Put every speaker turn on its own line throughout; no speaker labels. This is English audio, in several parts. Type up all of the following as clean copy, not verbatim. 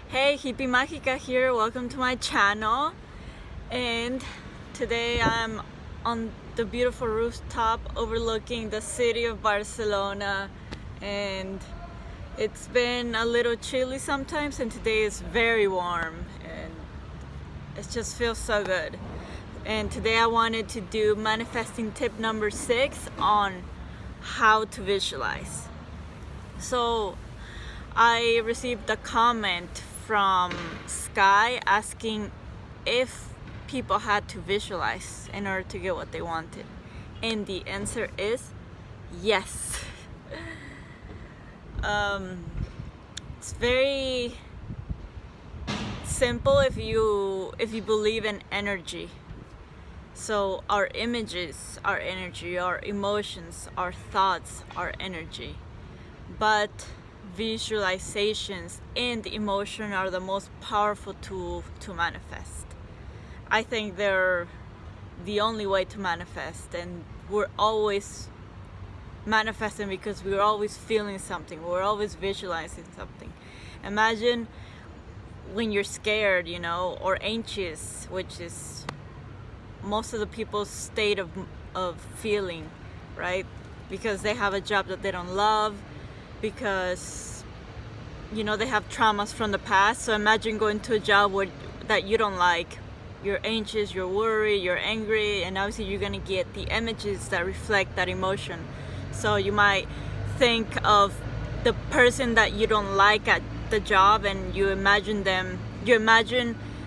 Hey, Hippie Magica here, welcome to my channel. And today I'm on the beautiful rooftop overlooking the city of Barcelona, and it's been a little chilly sometimes, and today is very warm and it just feels so good. And today I wanted to do manifesting tip number 6 on how to visualize. So I received a comment from Sky asking if people had to visualize in order to get what they wanted, and the answer is yes. It's very simple if you believe in energy. So our images are energy, our emotions, our thoughts are energy, but visualizations and emotion are the most powerful tool to manifest. I think they're the only way to manifest, and we're always manifesting because we're always feeling something, we're always visualizing something. Imagine when you're scared, or anxious, which is most of the people's state of feeling, right? Because they have a job that they don't love, because they have traumas from the past. So imagine going to a job that you don't like. You're anxious, you're worried, you're angry, and obviously you're gonna get the images that reflect that emotion. So you might think of the person that you don't like at the job, and you imagine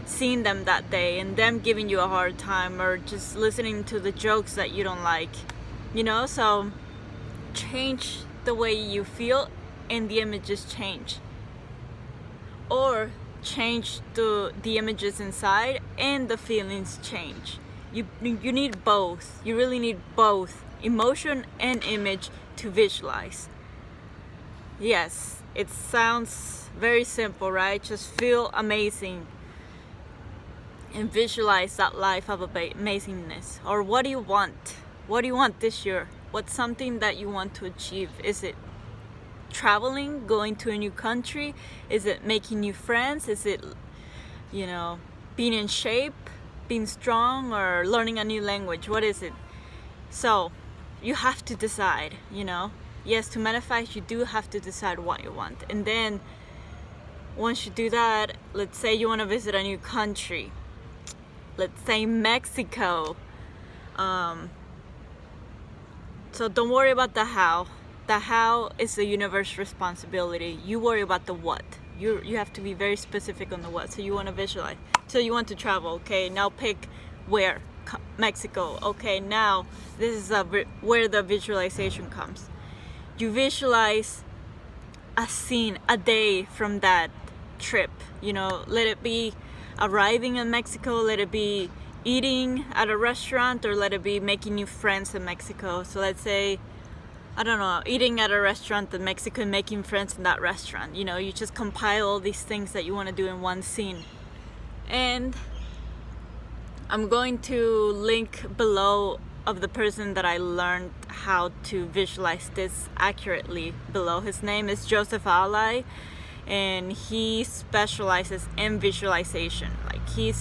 seeing them that day and them giving you a hard time, or just listening to the jokes that you don't like. So change the way you feel and the images change, or change the images inside and the feelings change. You need both. You really need both emotion and image to visualize. Yes, it sounds very simple, right? Just feel amazing and visualize that life of amazingness. Or what do you want? What do you want this year? What's something that you want to achieve? Is it traveling, going to a new country? Is it making new friends? Is it, being in shape, being strong, or learning a new language? What is it? So you have to decide, Yes, to manifest, you do have to decide what you want. And then once you do that, let's say you want to visit a new country. Let's say Mexico. So don't worry about the how. The how is the universe's responsibility. You worry about the what. You have to be very specific on the what. So you want to visualize. So you want to travel. Okay, now pick where. Mexico. Okay, now this is where the visualization comes. You visualize a scene, a day from that trip. Let it be arriving in Mexico, let it be eating at a restaurant, or let it be making new friends in Mexico. So let's say, I don't know, eating at a restaurant in Mexico and making friends in that restaurant. You just compile all these things that you want to do in one scene. And I'm going to link below of the person that I learned how to visualize this accurately below. His name is Joseph Alai, and he specializes in visualization. Like he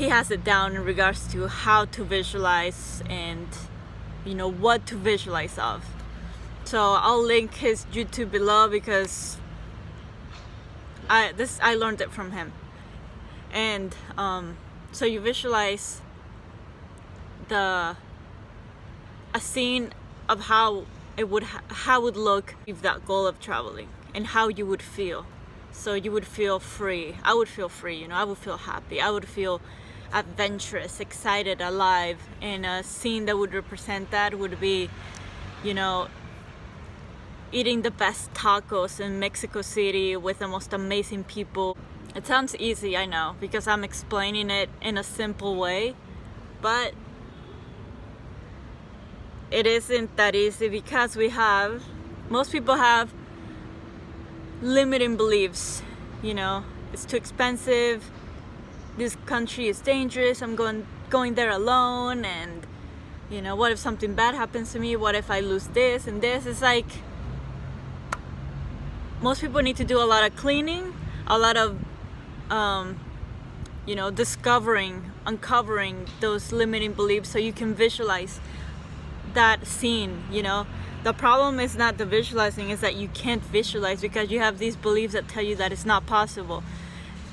has it down in regards to how to visualize and what to visualize of. So I'll link his YouTube below, because I learned it from him. And so you visualize a scene of how it would look if that goal of traveling, and how you would feel. So you would feel free. I would feel free, I would feel happy. I would feel adventurous, excited, alive. And a scene that would represent that would be, eating the best tacos in Mexico City with the most amazing people. It sounds easy, I know, because I'm explaining it in a simple way, but it isn't that easy, because most people have limiting beliefs. It's too expensive, this country is dangerous, I'm going there alone, and what if something bad happens to me, what if I lose this and this. It's like most people need to do a lot of cleaning, a lot of uncovering those limiting beliefs so you can visualize that scene. The problem is not the visualizing, is that you can't visualize because you have these beliefs that tell you that it's not possible.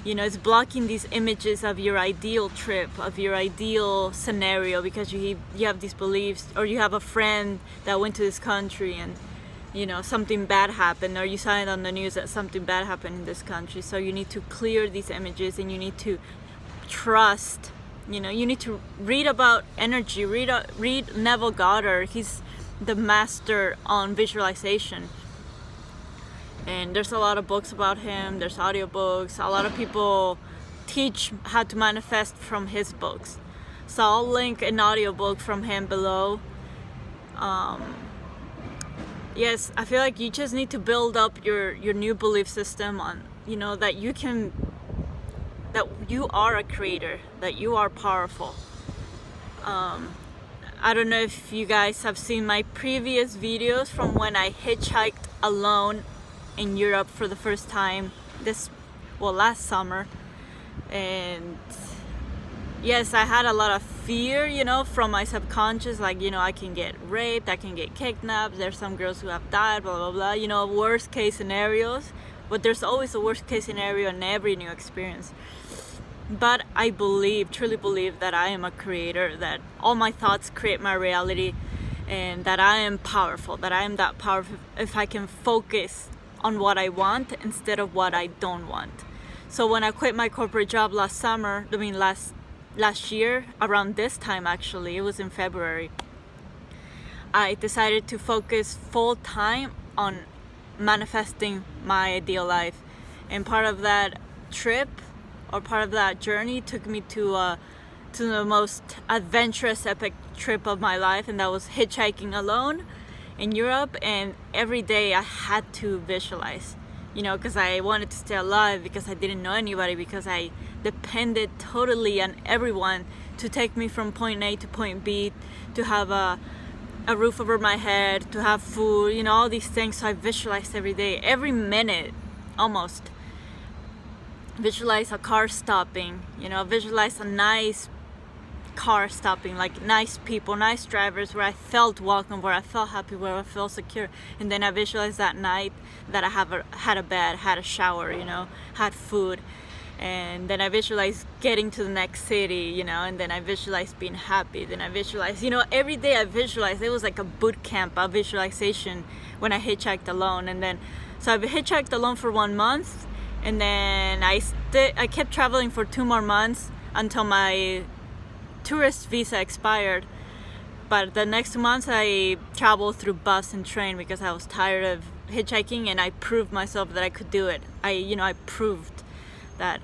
It's blocking these images of your ideal trip, of your ideal scenario, because you have these beliefs, or you have a friend that went to this country and something bad happened, or you saw it on the news that something bad happened in this country. So you need to clear these images, and you need to trust. You need to read about energy. Read Neville Goddard. He's the master on visualization, and there's a lot of books about him. There's audiobooks. A lot of people teach how to manifest from his books, so I'll link an audiobook from him below. Yes, I feel like you just need to build up your new belief system on that you are a creator, that you are powerful. I don't know if you guys have seen my previous videos from when I hitchhiked alone in Europe for the first time last summer. And yes, I had a lot of fear, from my subconscious, like, I can get raped, I can get kidnapped, there's some girls who have died, blah, blah, blah, worst case scenarios. But there's always a worst case scenario in every new experience. But I truly believe that I am a creator, that all my thoughts create my reality, and that I am powerful, that I am that powerful if I can focus on what I want instead of what I don't want. So when I quit my corporate job last year, around this time actually, it was in February, I decided to focus full time on manifesting my ideal life. And part of that trip, or part of that journey, took me to the most adventurous, epic trip of my life, and that was hitchhiking alone in Europe. And every day I had to visualize, because I wanted to stay alive, because I didn't know anybody, because I depended totally on everyone to take me from point A to point B, to have a roof over my head, to have food, all these things. So I visualized every day, every minute almost. Visualize a car stopping, visualize a nice car stopping, like nice people, nice drivers, where I felt welcome, where I felt happy, where I felt secure. And then I visualized that night that I had a bed, had a shower, had food. And then I visualized getting to the next city, and then I visualized being happy. Then I visualized, every day I visualized. It was like a boot camp of visualization when I hitchhiked alone. And then, so I hitchhiked alone for 1 month. And then I kept traveling for 2 more months until my tourist visa expired. But the next 2 months I traveled through bus and train because I was tired of hitchhiking, and I proved myself that I could do it. I proved that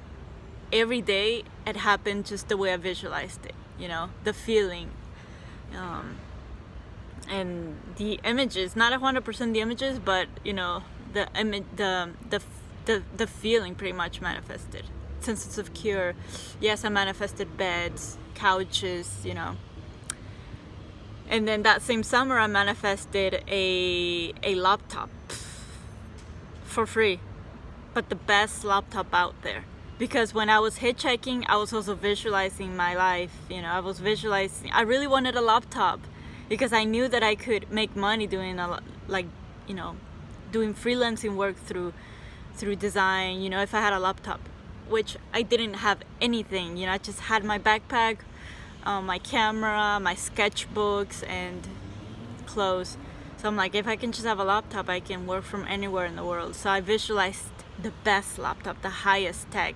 every day it happened just the way I visualized it, the feeling. And the images, not 100% the images, but the feeling pretty much manifested. Sense of secure. Yes, I manifested beds, couches, And then that same summer I manifested a laptop for free, but the best laptop out there. Because when I was hitchhiking, I was also visualizing my life. I really wanted a laptop because I knew that I could make money doing doing freelancing work through design, if I had a laptop, which I didn't have anything, I just had my backpack, my camera, my sketchbooks, and clothes. So I'm like, if I can just have a laptop, I can work from anywhere in the world. So I visualized the best laptop, the highest tech,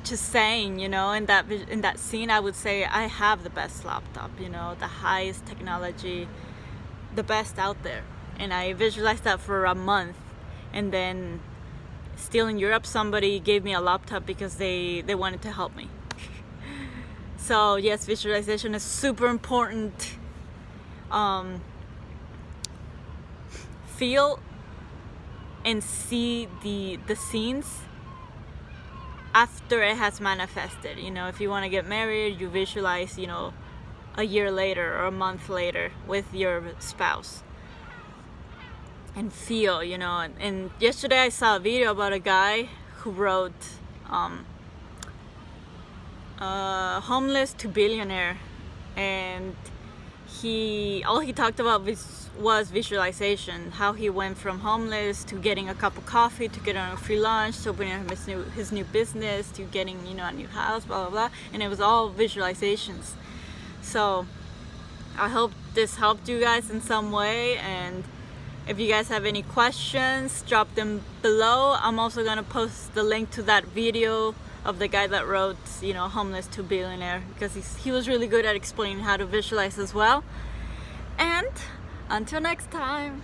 just saying, in that scene, I would say I have the best laptop, the highest technology, the best out there. And I visualized that for a month. And then still in Europe, somebody gave me a laptop because they wanted to help me. So yes, visualization is super important. Feel and see the scenes after it has manifested. If you want to get married, you visualize, a year later or a month later with your spouse. and feel, you know. And yesterday I saw a video about a guy who wrote homeless to billionaire, and all he talked about was visualization, how he went from homeless to getting a cup of coffee, to getting a free lunch, to opening his new business, to getting, you know, a new house, blah blah blah. And it was all visualizations. So I hope this helped you guys in some way, and if you guys have any questions, drop them below. I'm also gonna post the link to that video of the guy that wrote, you know, homeless to billionaire, because he was really good at explaining how to visualize as well. And until next time.